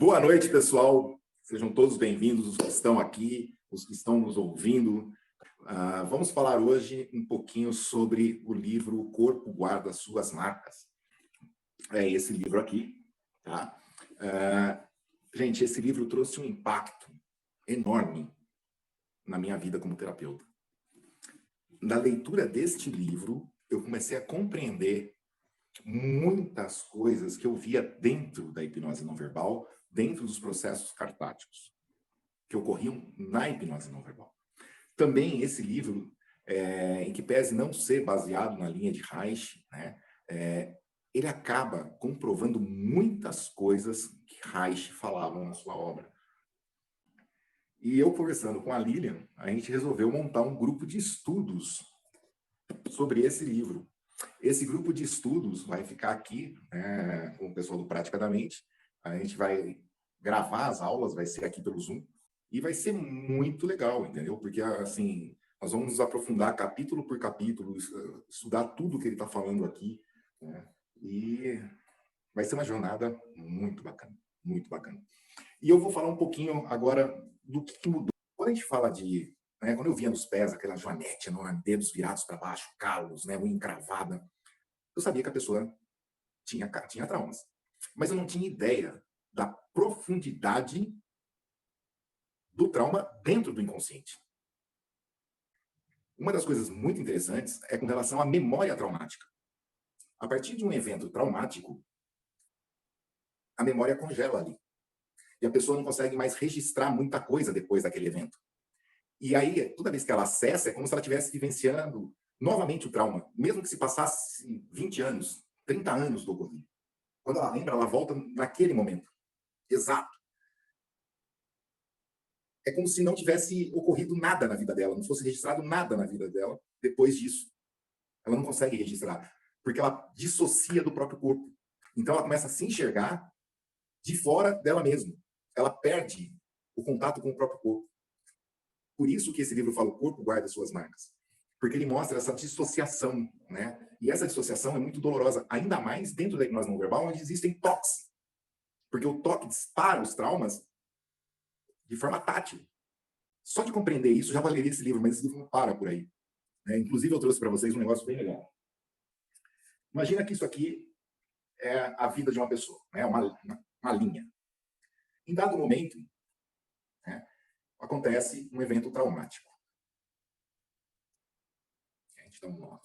Boa noite, pessoal. Sejam todos bem-vindos, os que estão aqui, os que estão nos ouvindo. Vamos falar hoje um pouquinho sobre o livro O Corpo Guarda Suas Marcas. É esse livro aqui, tá? Gente, esse livro trouxe um impacto enorme na minha vida como terapeuta. Na leitura deste livro, eu comecei a compreender muitas coisas que eu via dentro da hipnose não verbal, dentro dos processos cartáticos que ocorriam na hipnose não verbal. Também esse livro, em que pese não ser baseado na linha de Reich, né, ele acaba comprovando muitas coisas que Reich falava na sua obra. E eu, conversando com a Lilian, a gente resolveu montar um grupo de estudos sobre esse livro. Esse grupo de estudos vai ficar aqui, né, com o pessoal do Prática da Mente. A gente vai gravar as aulas, vai ser aqui pelo Zoom, e vai ser muito legal, entendeu? Porque, assim, nós vamos nos aprofundar capítulo por capítulo, estudar tudo que ele está falando aqui, né? E vai ser uma jornada muito bacana, muito bacana. E eu vou falar um pouquinho agora do que mudou. Quando a gente fala de... quando eu via nos pés aquela joanete enorme, dedos virados para baixo, calos, né, unha encravada, eu sabia que a pessoa tinha traumas. Mas eu não tinha ideia da profundidade do trauma dentro do inconsciente. Uma das coisas muito interessantes é com relação à memória traumática. A partir de um evento traumático, a memória congela ali. E a pessoa não consegue mais registrar muita coisa depois daquele evento. E aí, toda vez que ela acessa, é como se ela estivesse vivenciando novamente o trauma, mesmo que se passasse 20 anos, 30 anos do ocorrido. Quando ela lembra, ela volta naquele momento. Exato. É como se não tivesse ocorrido nada na vida dela, não fosse registrado nada na vida dela depois disso. Ela não consegue registrar, porque ela dissocia do próprio corpo. Então ela começa a se enxergar de fora dela mesma. Ela perde o contato com o próprio corpo. Por isso que esse livro fala: o corpo guarda suas marcas. Porque ele mostra essa dissociação, né? E essa dissociação é muito dolorosa, ainda mais dentro da hipnose não verbal, onde existem toques. Porque o toque dispara os traumas de forma tátil. Só de compreender isso já valeria esse livro, mas esse livro não para por aí, né? Inclusive, eu trouxe para vocês um negócio bem legal. Imagina que isso aqui é a vida de uma pessoa, né? Uma linha. Em dado momento, né, acontece um evento traumático. A gente dá um nó.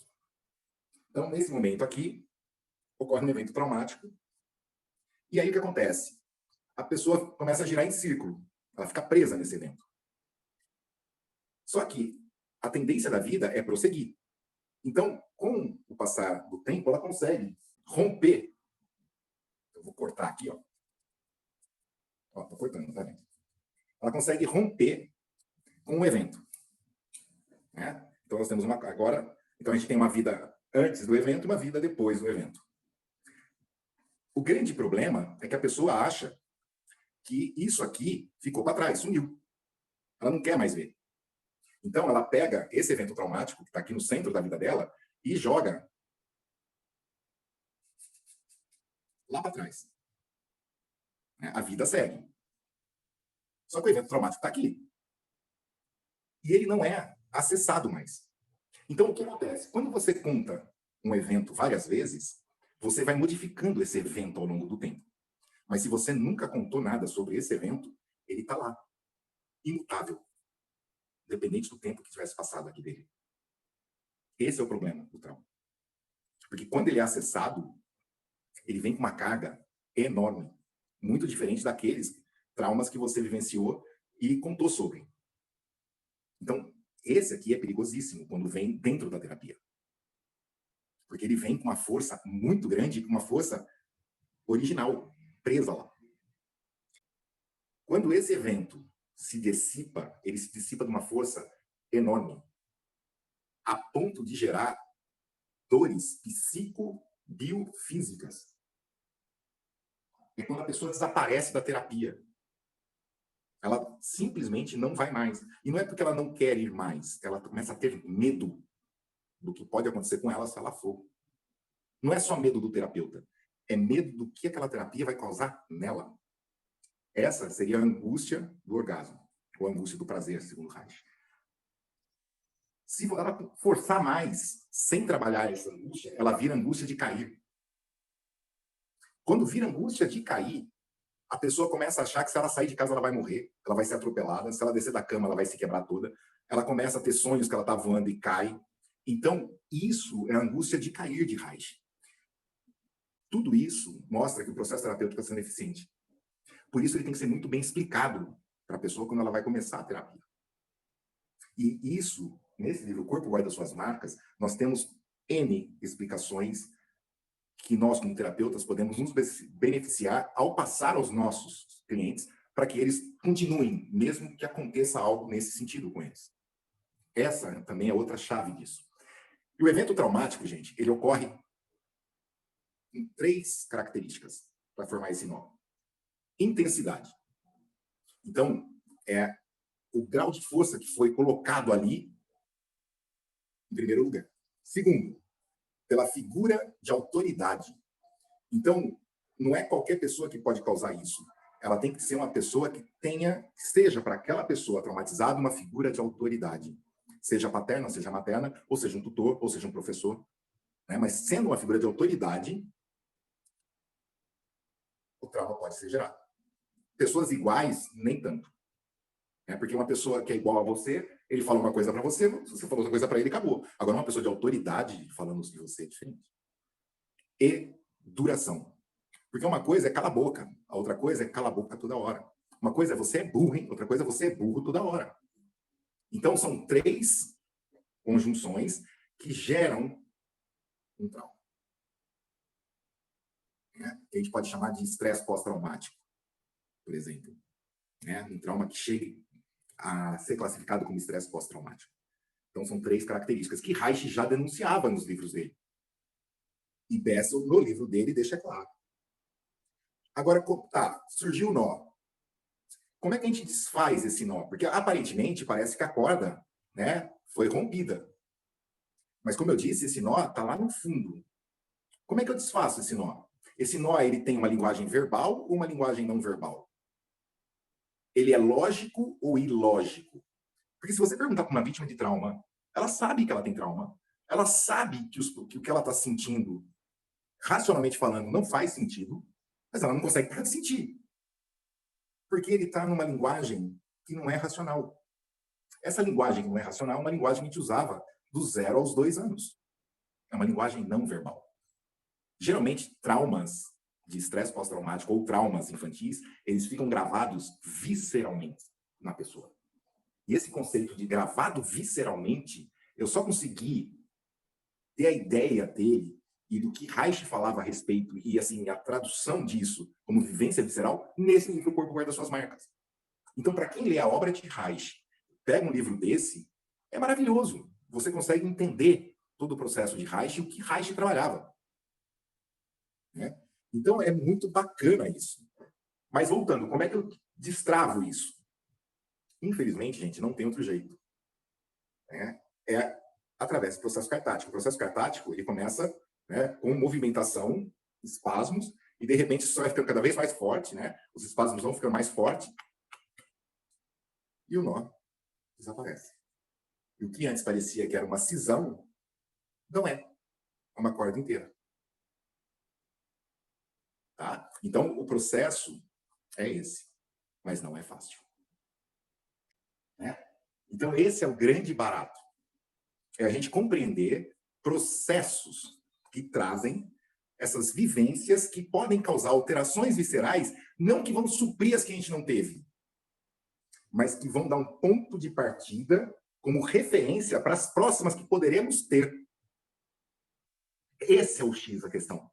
Então, nesse momento aqui, ocorre um evento traumático. E aí o que acontece? A pessoa começa a girar em círculo. Ela fica presa nesse evento. Só que a tendência da vida é prosseguir. Então, com o passar do tempo, ela consegue romper. Eu vou cortar aqui, ó. Ó, tô cortando, tá vendo? Ela consegue romper com o evento, né? Então, nós temos agora... Então, a gente tem uma vida antes do evento e uma vida depois do evento. O grande problema é que a pessoa acha que isso aqui ficou para trás, sumiu. Ela não quer mais ver. Então, ela pega esse evento traumático, que está aqui no centro da vida dela, e joga lá para trás. A vida segue. Só que o evento traumático está aqui. E ele não é acessado mais. Então, o que acontece? Quando você conta um evento várias vezes, você vai modificando esse evento ao longo do tempo. Mas se você nunca contou nada sobre esse evento, ele está lá, imutável, independente do tempo que tivesse passado aqui dele. Esse é o problema do trauma. Porque quando ele é acessado, ele vem com uma carga enorme, muito diferente daqueles traumas que você vivenciou e contou sobre. Então, esse aqui é perigosíssimo quando vem dentro da terapia. Porque ele vem com uma força muito grande, com uma força original, presa lá. Quando esse evento se dissipa, ele se dissipa de uma força enorme, a ponto de gerar dores psicobiofísicas. É quando a pessoa desaparece da terapia. Ela simplesmente não vai mais. E não é porque ela não quer ir mais, ela começa a ter medo do que pode acontecer com ela se ela for. Não é só medo do terapeuta, é medo do que aquela terapia vai causar nela. Essa seria a angústia do orgasmo, ou a angústia do prazer, segundo Reich. Se ela forçar mais, sem trabalhar essa angústia, ela vira angústia de cair. Quando vira angústia de cair, a pessoa começa a achar que se ela sair de casa ela vai morrer, ela vai ser atropelada, se ela descer da cama ela vai se quebrar toda, ela começa a ter sonhos que ela está voando e cai. Então, isso é a angústia de cair de Reich. Tudo isso mostra que o processo terapêutico está sendo eficiente. Por isso ele tem que ser muito bem explicado para a pessoa quando ela vai começar a terapia. E isso, nesse livro, O Corpo Guarda Suas Marcas, nós temos N explicações que nós, como terapeutas, podemos nos beneficiar ao passar aos nossos clientes para que eles continuem, mesmo que aconteça algo nesse sentido com eles. Essa também é outra chave disso. E o evento traumático, gente, ele ocorre em 3 características para formar esse nó. Intensidade. Então, é o grau de força que foi colocado ali, em primeiro lugar. Segundo, pela figura de autoridade. Então, não é qualquer pessoa que pode causar isso. Ela tem que ser uma pessoa que seja para aquela pessoa traumatizada uma figura de autoridade. Seja paterna, seja materna, ou seja um tutor, ou seja um professor. Né? Mas sendo uma figura de autoridade, o trauma pode ser gerado. Pessoas iguais, nem tanto. Porque uma pessoa que é igual a você, ele fala uma coisa para você, você falou outra coisa para ele, acabou. Agora, uma pessoa de autoridade falando de você é diferente. E duração. Porque uma coisa é cala a boca, a outra coisa é cala a boca toda hora. Uma coisa é você é burro, hein? Outra coisa é você é burro toda hora. Então, são 3 conjunções que geram um trauma. Que a gente pode chamar de estresse pós-traumático, por exemplo. Um trauma que chega a ser classificado como estresse pós-traumático. Então, são 3 características que Reich já denunciava nos livros dele. E Bessel, no livro dele, deixa claro. Agora, surgiu o nó. Como é que a gente desfaz esse nó? Porque, aparentemente, parece que a corda, foi rompida. Mas, como eu disse, esse nó está lá no fundo. Como é que eu desfaço esse nó? Esse nó, ele tem uma linguagem verbal ou uma linguagem não verbal? Ele é lógico ou ilógico? Porque se você perguntar para uma vítima de trauma, ela sabe que ela tem trauma. Ela sabe que o que ela está sentindo, racionalmente falando, não faz sentido, mas ela não consegue parar de sentir. Porque ele está numa linguagem que não é racional. Essa linguagem que não é racional é uma linguagem que a gente usava do 0 aos 2 anos. É uma linguagem não verbal. Geralmente, traumas de estresse pós-traumático ou traumas infantis, eles ficam gravados visceralmente na pessoa. E esse conceito de gravado visceralmente, eu só consegui ter a ideia dele e do que Reich falava a respeito e assim a tradução disso como vivência visceral nesse livro O Corpo Guarda Suas Marcas. Então, para quem lê a obra de Reich, pega um livro desse, é maravilhoso. Você consegue entender todo o processo de Reich e o que Reich trabalhava. Então, é muito bacana isso. Mas, voltando, como é que eu destravo isso? Infelizmente, gente, não tem outro jeito. É através do processo cartático. O processo cartático, ele começa com movimentação, espasmos, e, de repente, isso vai ficando cada vez mais forte, Os espasmos vão ficando mais fortes, e o nó desaparece. E o que antes parecia que era uma cisão, não é. É uma corda inteira. Tá? Então, o processo é esse, mas não é fácil. Então, esse é o grande barato. É a gente compreender processos que trazem essas vivências que podem causar alterações viscerais, não que vão suprir as que a gente não teve, mas que vão dar um ponto de partida como referência para as próximas que poderemos ter. Esse é o X da questão.